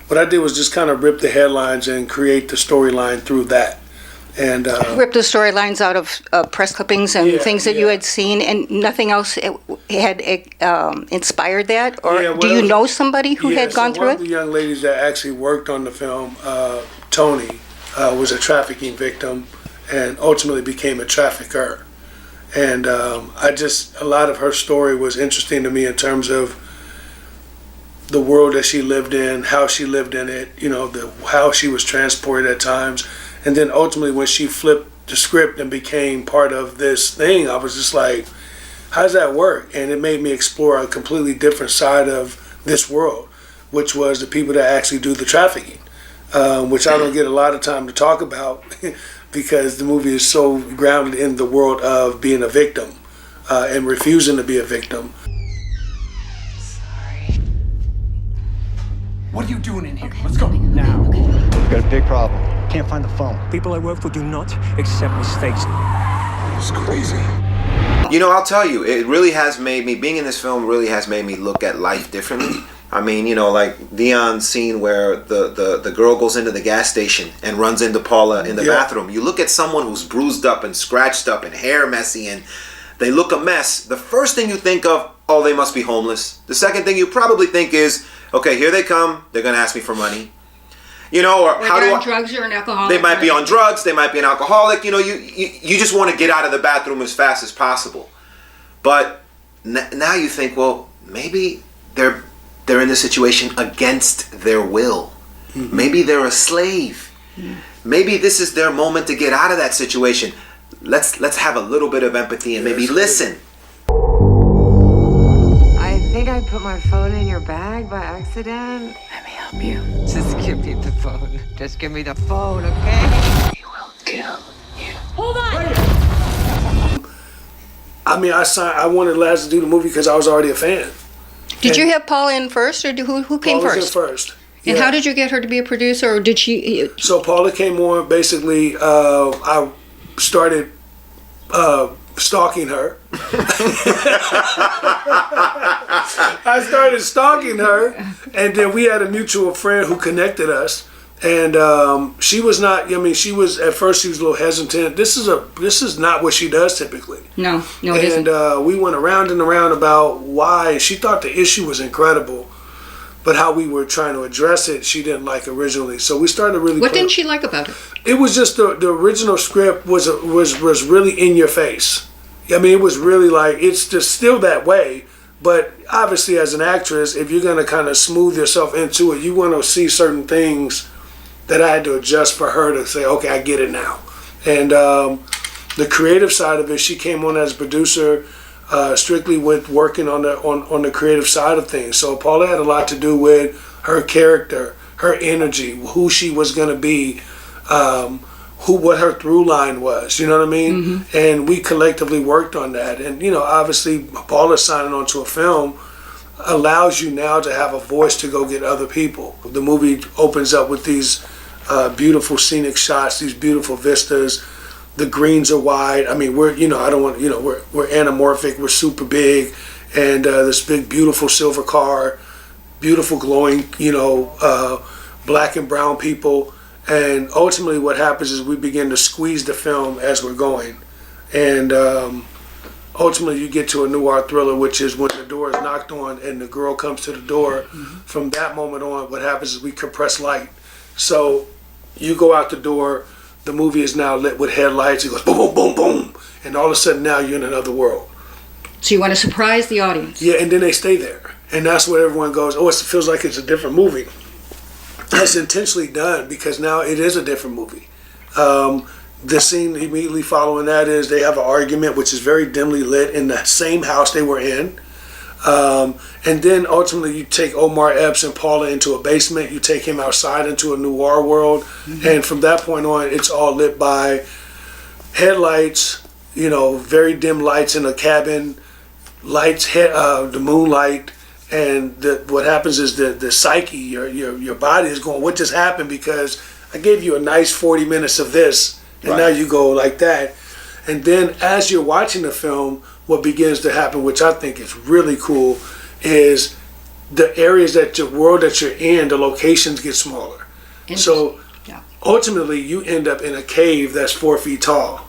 what I did was just kind of rip the headlines and create the storyline through that. And rip the storylines out of press clippings and things that you had seen, and nothing else had inspired that? Or do you know somebody who had gone through it? One of the young ladies that actually worked on the film, Tony, was a trafficking victim and ultimately became a trafficker. And a lot of her story was interesting to me in terms of the world that she lived in, how she lived in it, how she was transported at times. And then ultimately when she flipped the script and became part of this thing, I was just like, how does that work? And it made me explore a completely different side of this world, which was the people that actually do the trafficking, which I don't get a lot of time to talk about because the movie is so grounded in the world of being a victim and refusing to be a victim. Sorry. What are you doing in here? Let's go. Now. We've got a big problem. Can't find the phone. People I work for do not accept mistakes. It's crazy. I'll tell you, it really has made me, being in this film really has made me look at life differently. I mean, like Deon's scene where the girl goes into the gas station and runs into Paula in the bathroom. You look at someone who's bruised up and scratched up and hair messy and they look a mess. The first thing you think of, oh, they must be homeless. The second thing you probably think is, okay, here they come. They're going to ask me for money. Or how do I... drugs or an alcoholic. They might be on drugs. They might be an alcoholic. You just want to get out of the bathroom as fast as possible. But now you think, well, maybe they're in this situation against their will. Mm-hmm. Maybe they're a slave. Mm-hmm. Maybe this is their moment to get out of that situation. Let's have a little bit of empathy and maybe listen. I think I put my phone in your bag by accident. Let me help you. Just give me the phone. Just give me the phone, okay? We will kill you. Hold on! I mean, I wanted Laz to do the movie because I was already a fan. Did you have Paula in first, or who came Paula first? Paula came first. And how did you get her to be a producer, or did she... So Paula came on, basically, I started stalking her. I started stalking her, and then we had a mutual friend who connected us. And she was not. She was at first. She was a little hesitant. This is not what she does typically. No, it isn't. And we went around and around about why. She thought the issue was incredible, but how we were trying to address it, she didn't like originally. So we started really. What didn't she like about it? It was just the original script was really in your face. It was really like, it's just still that way. But obviously, as an actress, if you're gonna kind of smooth yourself into it, you want to see certain things that I had to adjust for her to say, okay, I get it now. And the creative side of it, she came on as a producer, strictly with working on the creative side of things. So Paula had a lot to do with her character, her energy, who she was going to be, what her through line was. You know what I mean? Mm-hmm. And we collectively worked on that. And obviously, Paula signing on to a film allows you now to have a voice to go get other people. The movie opens up with these beautiful scenic shots, these beautiful vistas. The greens are wide. We're we're anamorphic. We're super big, and this big beautiful silver car, beautiful glowing black and brown people. And ultimately, what happens is we begin to squeeze the film as we're going, and ultimately you get to a noir thriller, which is when the door is knocked on and the girl comes to the door. Mm-hmm. From that moment on, what happens is we compress light. So you go out the door, the movie is now lit with headlights, it goes boom, boom, boom, boom, and all of a sudden now you're in another world. So you want to surprise the audience. Yeah, and then they stay there. And that's where everyone goes, oh, it feels like it's a different movie. That's intentionally done because now it is a different movie. The scene immediately following that is they have an argument, which is very dimly lit in the same house they were in. And then ultimately you take Omar, Epps, and Paula into a basement. You take him outside into a noir world. Mm-hmm. And from that point on, it's all lit by headlights, very dim lights in a cabin, lights, the moonlight. And what happens is the psyche, your body is going, what just happened? Because I gave you a nice 40 minutes of this, and right. Now you go like that. And then as you're watching the film, what begins to happen, which I think is really cool, is the areas that your world that you're in, the locations get smaller. So ultimately, you end up in a cave that's 4 feet tall.